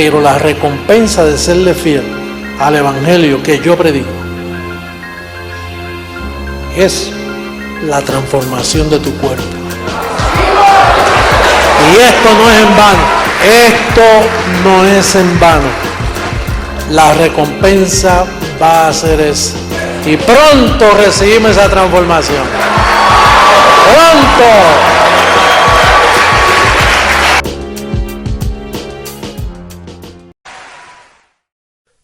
pero la recompensa de serle fiel al evangelio que yo predico es la transformación de tu cuerpo. Y esto no es en vano, esto no es en vano. La recompensa va a ser esa. Y pronto recibimos esa transformación. ¡Pronto!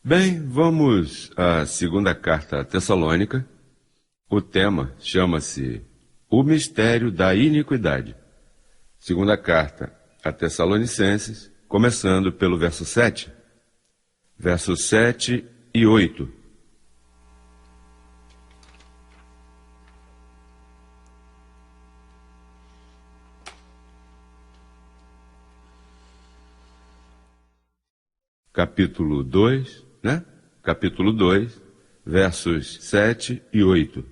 Bem, vamos à segunda carta a Tessalônica. O tema chama-se O Mistério da Iniquidade. Segunda carta a Tessalonicenses, começando pelo verso 7. Versos 7 e 8. Capítulo 2, né? Capítulo 2, versos 7 e 8.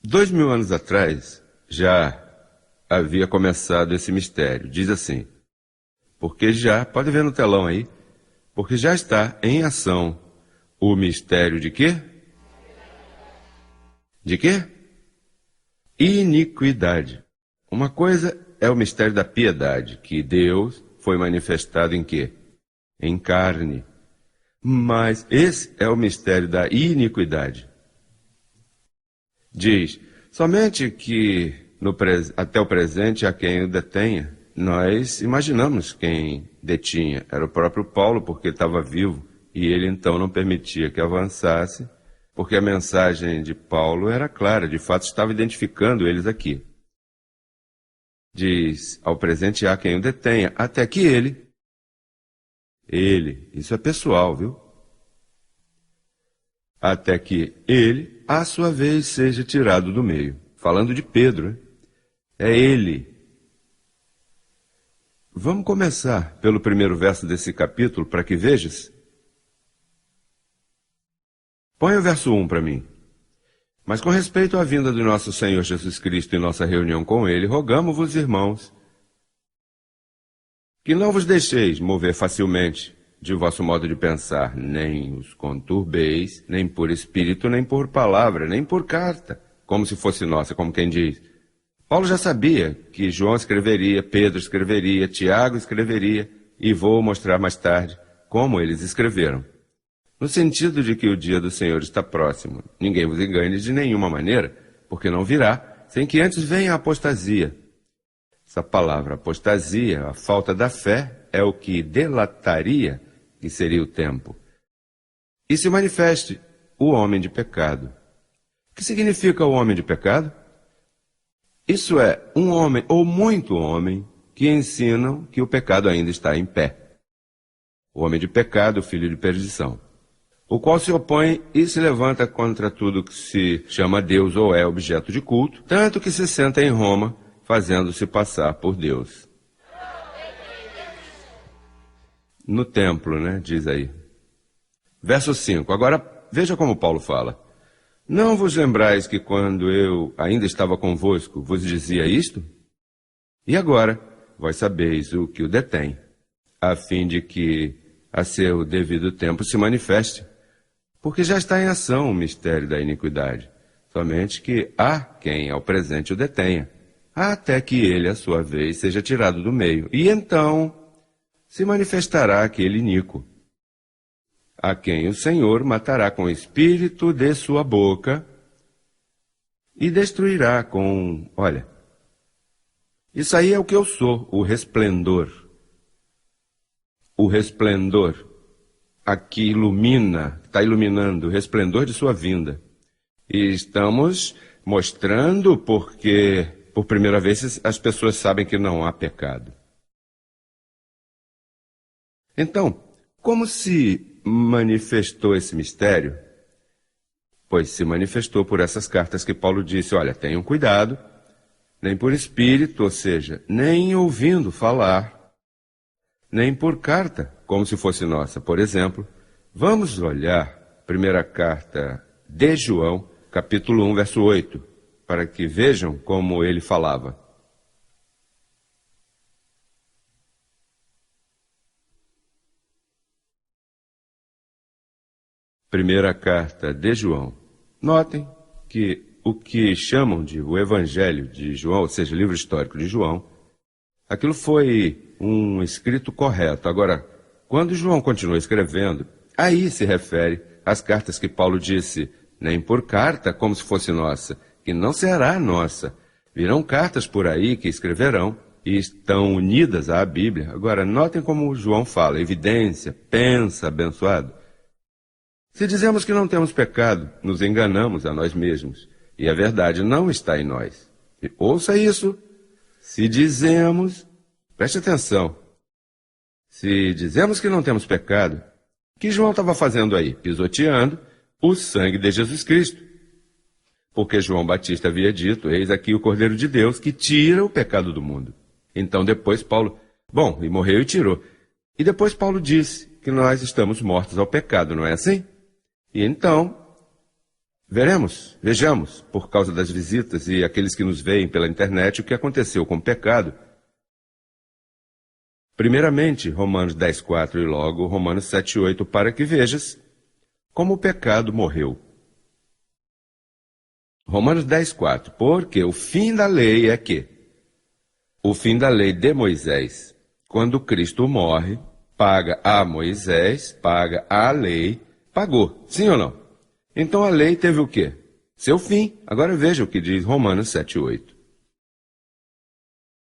Dois mil anos atrás, já havia começado esse mistério. Diz assim, porque já, pode ver no telão aí, porque já está em ação o mistério de quê? De quê? Iniquidade. Uma coisa é o mistério da piedade, que Deus foi manifestado em quê? Em carne. Mas esse é o mistério da iniquidade. Diz, somente que até o presente há quem o detenha. Nós imaginamos quem detinha. Era o próprio Paulo, porque estava vivo, e ele então não permitia que avançasse, porque a mensagem de Paulo era clara, de fato estava identificando eles aqui. Diz, ao presente há quem o detenha, até que ele, isso é pessoal, viu? Até que ele, à sua vez, seja tirado do meio. Falando de Pedro, né? É ele. Vamos começar pelo primeiro verso desse capítulo, para que vejas. Põe o verso 1 para mim. Mas com respeito à vinda do nosso Senhor Jesus Cristo e nossa reunião com Ele, rogamo-vos, irmãos, que não vos deixeis mover facilmente de vosso modo de pensar, nem os conturbeis, nem por espírito, nem por palavra, nem por carta, como se fosse nossa, como quem diz. Paulo já sabia que João escreveria, Pedro escreveria, Tiago escreveria, e vou mostrar mais tarde como eles escreveram. No sentido de que o dia do Senhor está próximo. Ninguém vos engane de nenhuma maneira, porque não virá, sem que antes venha a apostasia. Essa palavra apostasia, a falta da fé, é o que delataria que seria o tempo. E se manifeste o homem de pecado. O que significa o homem de pecado? Isso é, um homem ou muito homem que ensinam que o pecado ainda está em pé. O homem de pecado, filho de perdição. O qual se opõe e se levanta contra tudo que se chama Deus ou é objeto de culto, tanto que se senta em Roma, fazendo-se passar por Deus. No templo, né, diz aí. Verso 5, agora veja como Paulo fala. Não vos lembrais que quando eu ainda estava convosco, vos dizia isto? E agora, vós sabeis o que o detém, a fim de que a seu devido tempo se manifeste. Porque já está em ação o mistério da iniquidade, somente que há quem ao presente o detenha, até que ele, à sua vez, seja tirado do meio. E então se manifestará aquele iníquo, a quem o Senhor matará com o espírito de sua boca e destruirá com... Olha, isso aí é o que eu sou, o resplendor. O resplendor. Aqui ilumina, está iluminando o resplendor de sua vinda. E estamos mostrando porque, por primeira vez, as pessoas sabem que não há pecado. Então, como se manifestou esse mistério? Pois se manifestou por essas cartas que Paulo disse, olha, tenham cuidado, nem por espírito, ou seja, nem ouvindo falar, nem por carta, como se fosse nossa. Por exemplo, vamos olhar a primeira carta de João, capítulo 1, verso 8, para que vejam como ele falava. Primeira carta de João. Notem que o que chamam de o Evangelho de João, ou seja, o livro histórico de João, aquilo foi um escrito correto. Agora, quando João continua escrevendo, aí se refere às cartas que Paulo disse, nem por carta, como se fosse nossa, que não será nossa. Virão cartas por aí que escreverão e estão unidas à Bíblia. Agora, notem como João fala, evidência, pensa, abençoado. Se dizemos que não temos pecado, nos enganamos a nós mesmos, e a verdade não está em nós. E ouça isso. Se dizemos, preste atenção, se dizemos que não temos pecado, o que João estava fazendo aí? Pisoteando o sangue de Jesus Cristo. Porque João Batista havia dito, eis aqui o Cordeiro de Deus que tira o pecado do mundo. Então depois Paulo, e morreu e tirou. E depois Paulo disse que nós estamos mortos ao pecado, não é assim? E então, vejamos, por causa das visitas e aqueles que nos veem pela internet, o que aconteceu com o pecado. Primeiramente, Romanos 10:4 e logo Romanos 7:8, para que vejas como o pecado morreu. Romanos 10:4, porque o fim da lei é que? O fim da lei de Moisés, quando Cristo morre, paga a Moisés, paga a lei, pagou, sim ou não? Então a lei teve o quê? Seu fim. Agora veja o que diz Romanos 7:8.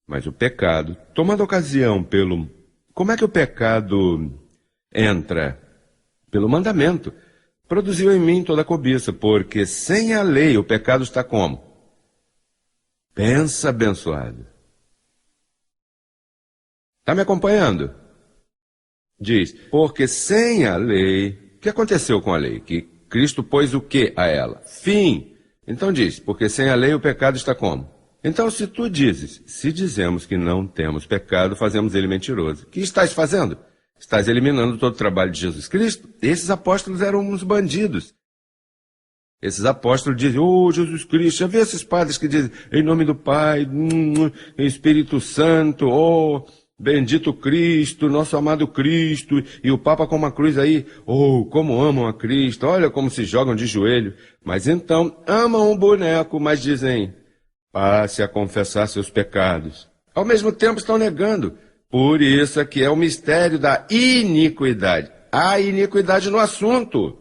Mas o pecado, tomando ocasião pelo... Como é que o pecado entra? Pelo mandamento. Produziu em mim toda a cobiça, porque sem a lei o pecado está como? Pensa, abençoado. Está me acompanhando? Diz, porque sem a lei... O que aconteceu com a lei? Que Cristo pôs o que a ela? Fim. Então diz, porque sem a lei o pecado está como? Então se tu dizes, se dizemos que não temos pecado, fazemos ele mentiroso. O que estás fazendo? Estás eliminando todo o trabalho de Jesus Cristo? Esses apóstolos eram uns bandidos. Esses apóstolos dizem, Jesus Cristo, já vê esses padres que dizem, em nome do Pai, Espírito Santo, bendito Cristo, nosso amado Cristo, e o Papa com uma cruz aí, como amam a Cristo, olha como se jogam de joelho. Mas então, amam um boneco, mas dizem, passe a confessar seus pecados. Ao mesmo tempo estão negando. Por isso é que é o mistério da iniquidade. Há iniquidade no assunto.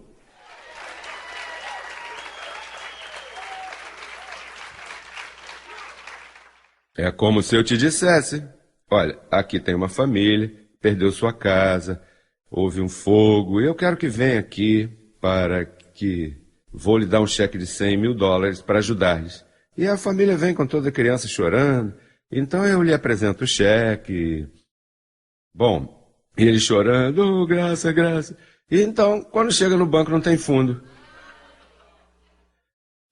É como se eu te dissesse, olha, aqui tem uma família, perdeu sua casa, houve um fogo, e eu quero que venha aqui para que vou lhe dar um cheque de $100.000 para ajudar-lhes. E a família vem com toda a criança chorando, então eu lhe apresento o cheque. E ele chorando, graça, graça. E então, quando chega no banco não tem fundo.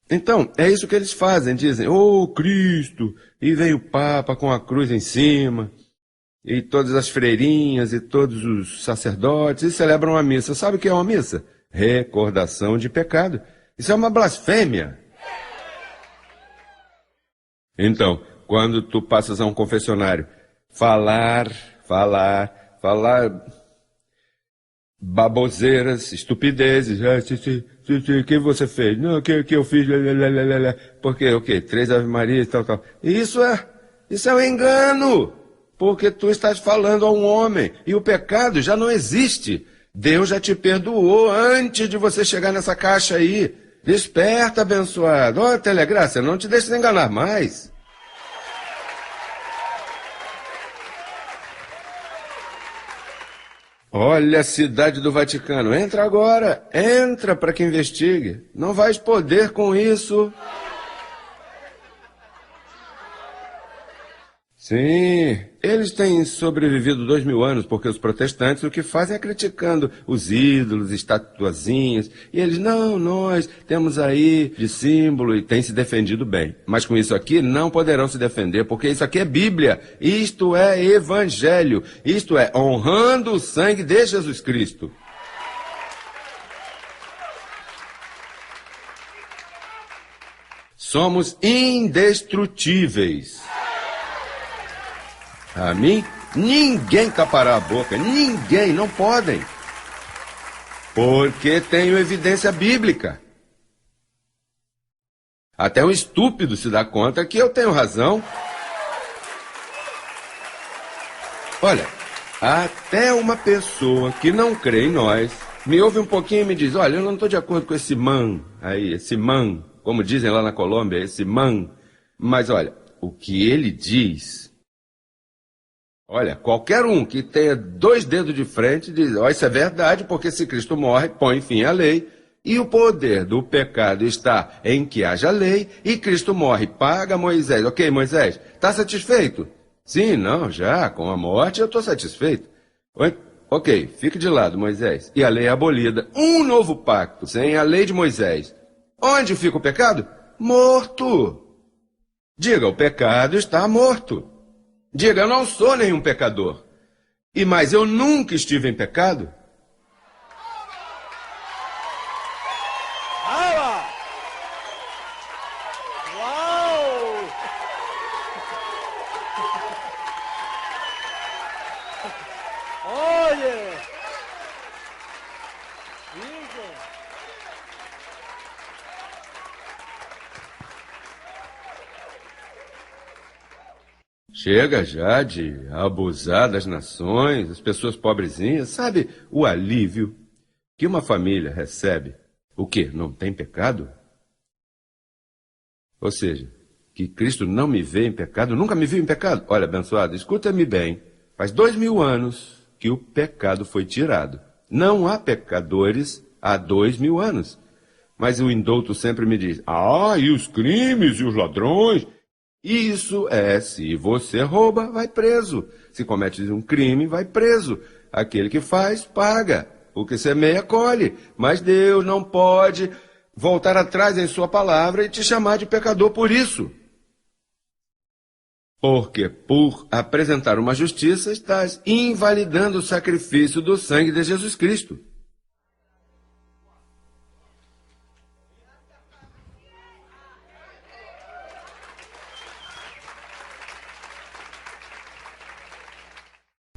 Então, é isso que eles fazem, dizem, Cristo, e vem o Papa com a cruz em cima, e todas as freirinhas e todos os sacerdotes, e celebram a missa. Sabe o que é uma missa? Recordação de pecado. Isso é uma blasfêmia. Então, quando tu passas a um confessionário, falar baboseiras, estupidezes, o que você fez? Não, o que eu fiz? Porque o quê? 3 Ave Maria e tal. Isso é um engano, porque tu estás falando a um homem, e o pecado já não existe. Deus já te perdoou antes de você chegar nessa caixa aí. Desperta, abençoado. Telegraça, não te deixes enganar mais. Olha a cidade do Vaticano. Entra agora. Entra para que investigue. Não vais poder com isso. Sim, eles têm sobrevivido 2000 anos, porque os protestantes o que fazem é criticando os ídolos, estatuazinhas, e eles, não, nós temos aí de símbolo e têm se defendido bem. Mas com isso aqui não poderão se defender, porque isso aqui é Bíblia, isto é Evangelho, isto é honrando o sangue de Jesus Cristo. Somos indestrutíveis. A mim, ninguém tapará a boca. Ninguém, não podem. Porque tenho evidência bíblica. Até um estúpido se dá conta que eu tenho razão. Olha, até uma pessoa que não crê em nós me ouve um pouquinho e me diz: olha, eu não estou de acordo com esse man aí, esse man, como dizem lá na Colômbia, esse man. Mas olha, o que ele diz, olha, qualquer um que tenha 2 dedos de frente diz: ó, isso é verdade, porque se Cristo morre, põe fim à lei, e o poder do pecado está em que haja lei, e Cristo morre, paga Moisés. Ok, Moisés, está satisfeito? Sim, não, já, com a morte eu estou satisfeito. Ok, fique de lado, Moisés. E a lei é abolida. Um novo pacto, sem a lei de Moisés. Onde fica o pecado? Morto. Diga, o pecado está morto. Diga, eu não sou nenhum pecador. Mas eu nunca estive em pecado. Chega já de abusar das nações, das pessoas pobrezinhas. Sabe o alívio que uma família recebe? O quê? Não tem pecado? Ou seja, que Cristo não me vê em pecado, nunca me viu em pecado. Olha, abençoado, escuta-me bem. Faz 2000 anos que o pecado foi tirado. Não há pecadores há 2000 anos. Mas o indulto sempre me diz: e os crimes e os ladrões? Isso é, se você rouba, vai preso. Se comete um crime, vai preso. Aquele que faz, paga. O que semeia, colhe. Mas Deus não pode voltar atrás em sua palavra e te chamar de pecador por isso. Porque por apresentar uma justiça, estás invalidando o sacrifício do sangue de Jesus Cristo.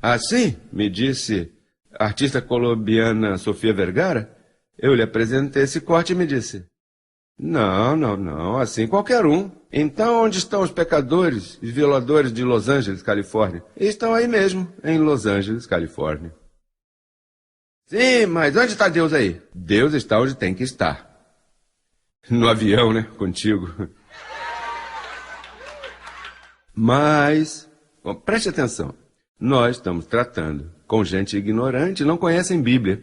Assim, me disse a artista colombiana Sofia Vergara, eu lhe apresentei esse corte e me disse: não, assim qualquer um. Então onde estão os pecadores e violadores de Los Angeles, Califórnia? Estão aí mesmo, em Los Angeles, Califórnia. Sim, mas onde está Deus aí? Deus está onde tem que estar. No avião, né? Contigo. Mas, preste atenção. Nós estamos tratando com gente ignorante, não conhecem Bíblia.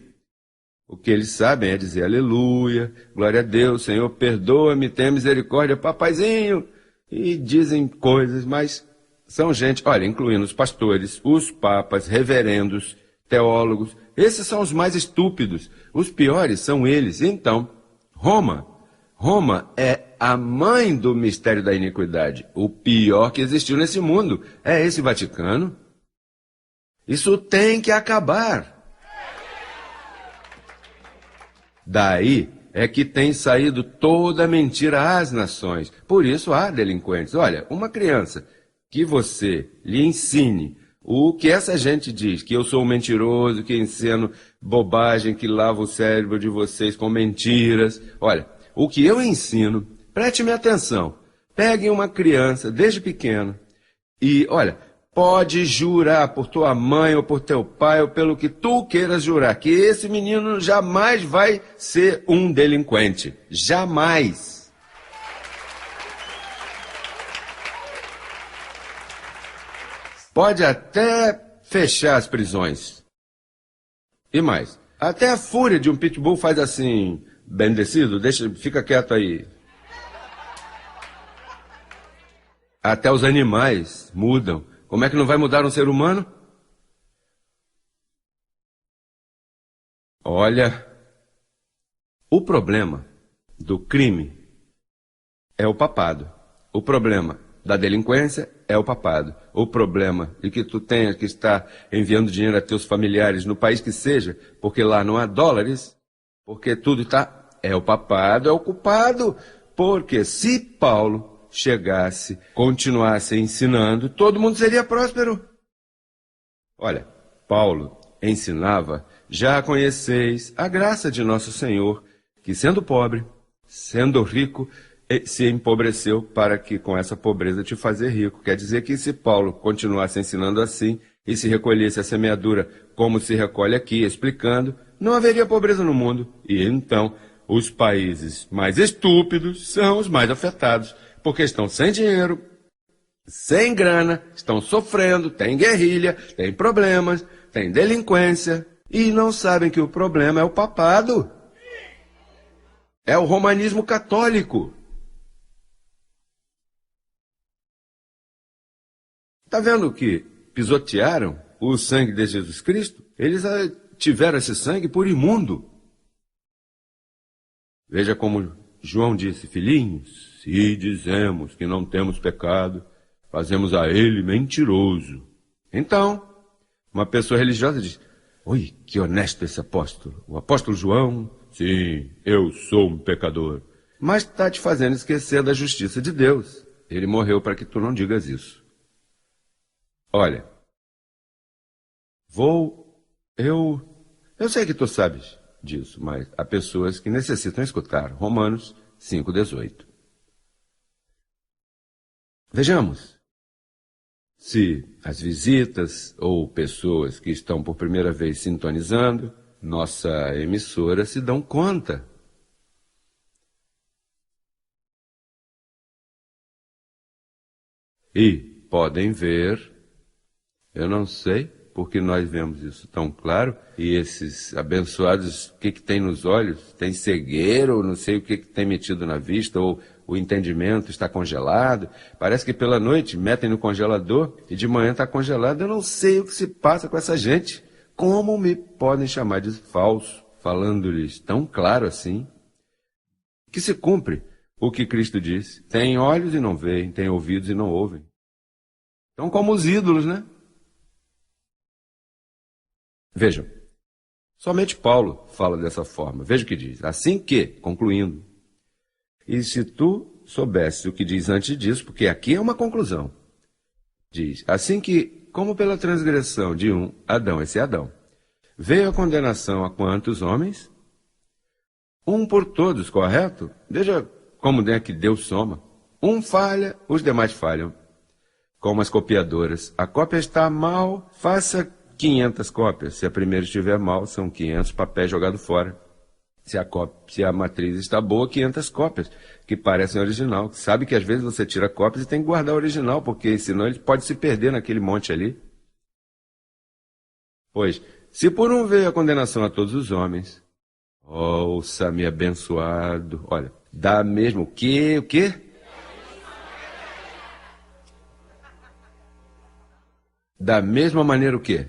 O que eles sabem é dizer aleluia, glória a Deus, Senhor, perdoa-me, tenha misericórdia, papaizinho. E dizem coisas, mas são gente, olha, incluindo os pastores, os papas, reverendos, teólogos. Esses são os mais estúpidos. Os piores são eles. Então, Roma é a mãe do mistério da iniquidade. O pior que existiu nesse mundo é esse Vaticano. Isso tem que acabar. Daí é que tem saído toda a mentira às nações. Por isso há delinquentes. Olha, uma criança que você lhe ensine o que essa gente diz, que eu sou um mentiroso, que ensino bobagem, que lavo o cérebro de vocês com mentiras. Olha, o que eu ensino, preste-me atenção. Pegue uma criança desde pequeno e, olha, pode jurar por tua mãe ou por teu pai ou pelo que tu queiras jurar, que esse menino jamais vai ser um delinquente. Jamais. Pode até fechar as prisões. E mais, até a fúria de um pitbull faz assim, bendecido, fica quieto aí. Até os animais mudam. Como é que não vai mudar um ser humano? Olha, o problema do crime é o papado. O problema da delinquência é o papado. O problema de que tu tenha que estar enviando dinheiro a teus familiares no país que seja, porque lá não há dólares, porque tudo está... É o papado, é o culpado. Porque se Paulo chegasse, continuasse ensinando, todo mundo seria próspero. Olha, Paulo ensinava: já conheceis a graça de nosso Senhor, que sendo pobre, sendo rico, se empobreceu para que com essa pobreza te fazer rico. Quer dizer que se Paulo continuasse ensinando assim e se recolhesse a semeadura como se recolhe aqui, explicando, não haveria pobreza no mundo. E então os países mais estúpidos são os mais afetados, porque estão sem dinheiro, sem grana, estão sofrendo, tem guerrilha, tem problemas, tem delinquência, e não sabem que o problema é o papado. É o romanismo católico. Está vendo que pisotearam o sangue de Jesus Cristo? Eles tiveram esse sangue por imundo. Veja como João disse: filhinhos, se dizemos que não temos pecado, fazemos a ele mentiroso. Então, uma pessoa religiosa diz: oi, que honesto esse apóstolo. O apóstolo João, sim, eu sou um pecador. Mas está te fazendo esquecer da justiça de Deus. Ele morreu para que tu não digas isso. Olha, eu sei que tu sabes disso, mas há pessoas que necessitam escutar Romanos 5,18. Vejamos se as visitas ou pessoas que estão por primeira vez sintonizando nossa emissora se dão conta. E podem ver, eu não sei porque nós vemos isso tão claro, e esses abençoados, o que tem nos olhos? Tem cegueira, ou não sei o que tem metido na vista, ou o entendimento está congelado. Parece que pela noite metem no congelador e de manhã está congelado. Eu não sei o que se passa com essa gente. Como me podem chamar de falso, falando-lhes tão claro assim? Que se cumpre o que Cristo disse: tem olhos e não veem, tem ouvidos e não ouvem. Então, como os ídolos, né? Vejam, somente Paulo fala dessa forma. Veja o que diz: assim que, concluindo, e se tu soubesses o que diz antes disso, porque aqui é uma conclusão, diz: assim que, como pela transgressão de um, Adão, esse é Adão, veio a condenação a quantos homens? Um por todos, correto? Veja como é que Deus soma. Um falha, os demais falham. Como as copiadoras, a cópia está mal, faça 500 cópias. Se a primeira estiver mal, são 500 papéis jogados fora. Se a matriz está boa, 500 cópias, que parecem original. Sabe que às vezes você tira cópias e tem que guardar o original, porque senão ele pode se perder naquele monte ali. Pois, se por um veio a condenação a todos os homens, ouça-me abençoado, olha, dá mesmo o quê? Da mesma maneira o quê?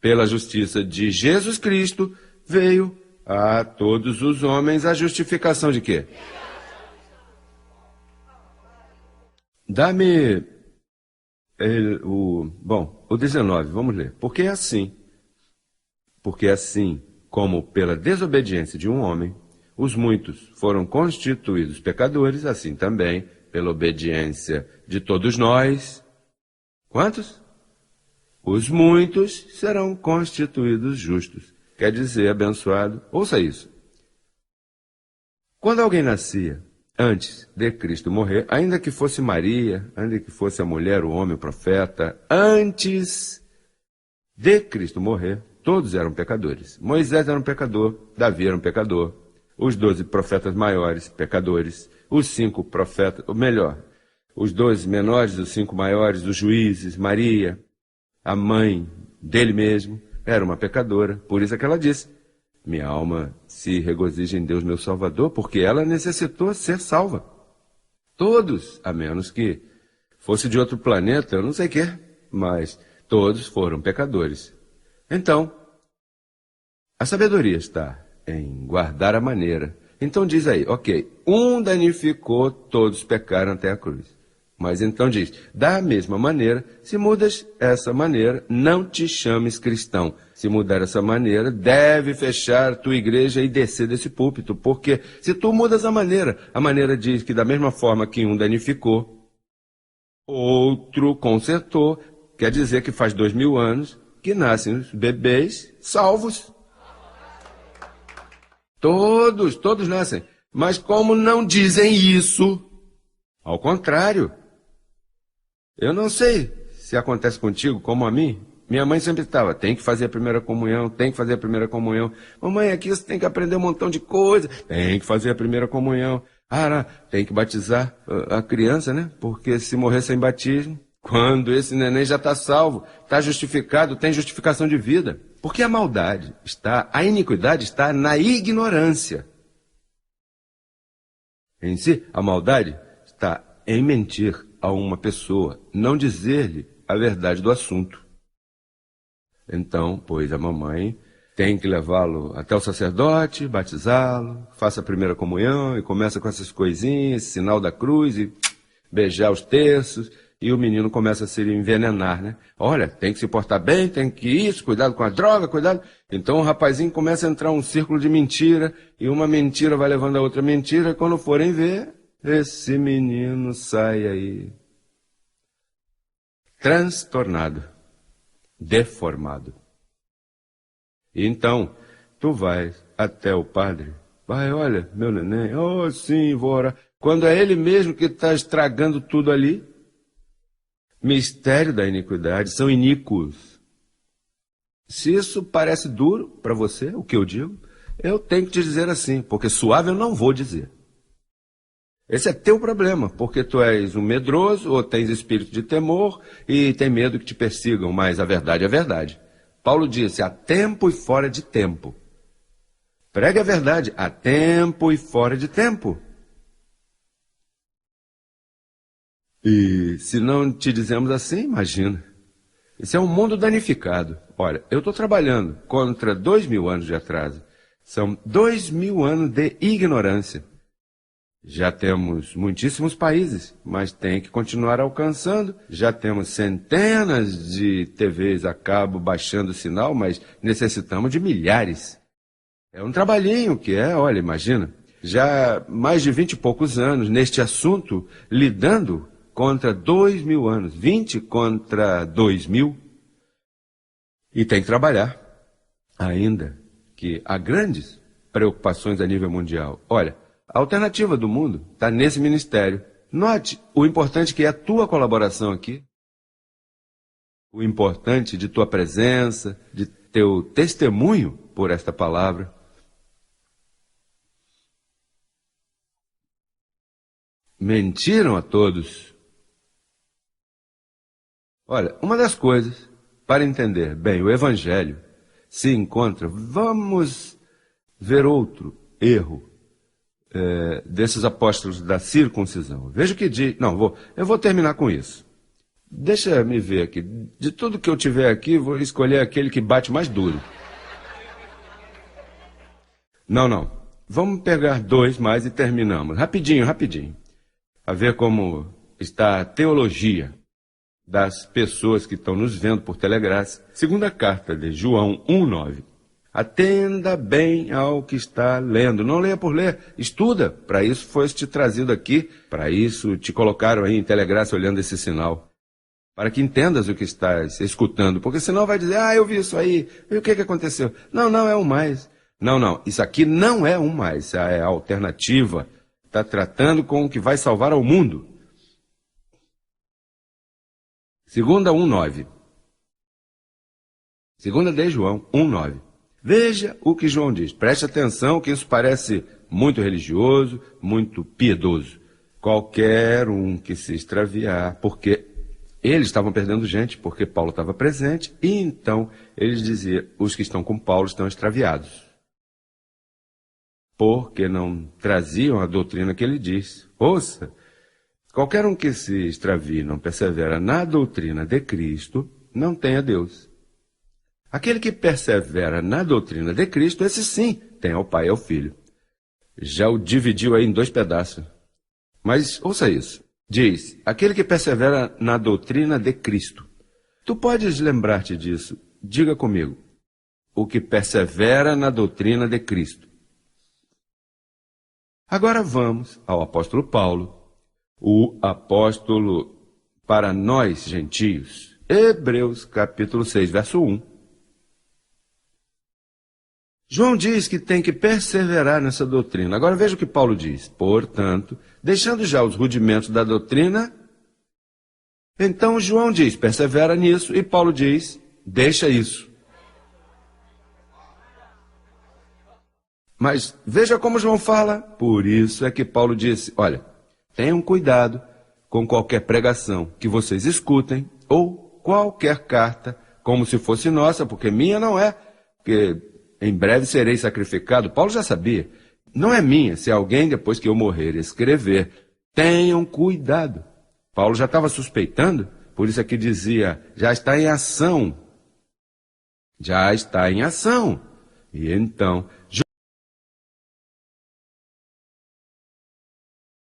Pela justiça de Jesus Cristo, veio a todos os homens a justificação de quê? Dá-me o 19, vamos ler. Porque assim como pela desobediência de um homem, os muitos foram constituídos pecadores, assim também, pela obediência de todos nós. Quantos? Os muitos serão constituídos justos. Quer dizer, abençoado, ouça isso. Quando alguém nascia antes de Cristo morrer, ainda que fosse Maria, ainda que fosse a mulher, o homem, o profeta, antes de Cristo morrer, todos eram pecadores. Moisés era um pecador, Davi era um pecador, os 12 profetas maiores, pecadores, os 5 profetas, ou melhor, os 12 menores, os 5 maiores, os juízes, Maria, a mãe dele mesmo, era uma pecadora. Por isso é que ela disse: minha alma se regozija em Deus meu Salvador, porque ela necessitou ser salva. Todos, a menos que fosse de outro planeta, eu não sei o que, mas todos foram pecadores. Então, a sabedoria está em guardar a maneira. Então diz aí, ok, um danificou, todos pecaram até a cruz. Mas então diz, da mesma maneira, se mudas essa maneira, não te chames cristão. Se mudar essa maneira, deve fechar tua igreja e descer desse púlpito. Porque se tu mudas a maneira diz que da mesma forma que um danificou, outro consertou, quer dizer que faz 2000 anos que nascem os bebês salvos. Todos nascem. Mas como não dizem isso, ao contrário, eu não sei se acontece contigo como a mim. Minha mãe sempre estava, tem que fazer a primeira comunhão, tem que fazer a primeira comunhão. Mamãe, aqui você tem que aprender um montão de coisa, tem que fazer a primeira comunhão. Ah, não, tem que batizar a criança, né? Porque se morrer sem batismo, quando esse neném já está salvo, está justificado, tem justificação de vida. Porque a maldade a iniquidade está na ignorância. Em si, a maldade está em mentir a uma pessoa, não dizer-lhe a verdade do assunto. Então, pois a mamãe tem que levá-lo até o sacerdote, batizá-lo, faça a primeira comunhão e começa com essas coisinhas, sinal da cruz e beijar os terços, e o menino começa a se envenenar, né? Olha, tem que se portar bem, tem que isso, cuidado com a droga, cuidado. Então o rapazinho começa a entrar um círculo de mentira, e uma mentira vai levando a outra mentira, e quando forem ver, esse menino sai aí transtornado, deformado. E então, tu vais até o padre, vai, olha, meu neném, oh sim, vou orar. Quando é ele mesmo que está estragando tudo ali, mistério da iniquidade, são iníquos. Se isso parece duro para você, o que eu digo, eu tenho que te dizer assim, porque suave eu não vou dizer. Esse é teu problema, porque tu és um medroso, ou tens espírito de temor, e tem medo que te persigam, mas a verdade é verdade. Paulo disse, há tempo e fora de tempo. Pregue a verdade, há tempo e fora de tempo. E se não te dizemos assim, imagina. Isso é um mundo danificado. Olha, eu estou trabalhando contra 2000 anos de atraso. São 2000 anos de ignorância. Já temos muitíssimos países, mas tem que continuar alcançando. Já temos centenas de TVs a cabo baixando o sinal, mas necessitamos de milhares. É um trabalhinho que é, olha, imagina, já mais de 20 e poucos anos neste assunto, lidando contra 2000 anos, 20 contra 2000. E tem que trabalhar, ainda que há grandes preocupações a nível mundial. Olha, a alternativa do mundo está nesse ministério. Note o importante que é a tua colaboração aqui. O importante de tua presença, de teu testemunho por esta palavra. Mentiram a todos. Olha, uma das coisas para entender bem o Evangelho se encontra, vamos ver outro erro desses apóstolos da circuncisão. Veja o que diz. Não, eu vou terminar com isso. Deixa me ver aqui. De tudo que eu tiver aqui, vou escolher aquele que bate mais duro. Não. Vamos pegar 2 mais e terminamos. Rapidinho. A ver como está a teologia das pessoas que estão nos vendo por telegraça. Segunda carta de João 1:9. Atenda bem ao que está lendo. Não leia por ler, estuda. Para isso foste trazido aqui, para isso te colocaram aí em telegraça olhando esse sinal. Para que entendas o que estás escutando, porque senão vai dizer, eu vi isso aí, e o que aconteceu? Não, é um mais. Não, isso aqui não é um mais, isso é a alternativa. Está tratando com o que vai salvar ao mundo. Segunda 1:9. Segunda de João 1:9. Veja o que João diz. Preste atenção que isso parece muito religioso, muito piedoso. Qualquer um que se extraviar, porque eles estavam perdendo gente, porque Paulo estava presente, e então eles diziam, os que estão com Paulo estão extraviados. Porque não traziam a doutrina que ele diz. Ouça, qualquer um que se extravie e não persevera na doutrina de Cristo, não tem a Deus. Aquele que persevera na doutrina de Cristo, esse sim tem ao Pai e ao Filho. Já o dividiu aí em 2 pedaços. Mas ouça isso. Diz, aquele que persevera na doutrina de Cristo. Tu podes lembrar-te disso. Diga comigo. O que persevera na doutrina de Cristo. Agora vamos ao apóstolo Paulo, o apóstolo para nós gentios. Hebreus capítulo 6, verso 1. João diz que tem que perseverar nessa doutrina. Agora veja o que Paulo diz. Portanto, deixando já os rudimentos da doutrina, então João diz, persevera nisso, e Paulo diz, deixa isso. Mas veja como João fala. Por isso é que Paulo disse, olha, tenham cuidado com qualquer pregação que vocês escutem, ou qualquer carta, como se fosse nossa, porque minha não é, porque em breve serei sacrificado. Paulo já sabia. Não é minha, se alguém, depois que eu morrer, escrever. Tenham cuidado. Paulo já estava suspeitando, por isso é que dizia, já está em ação. Já está em ação. E então,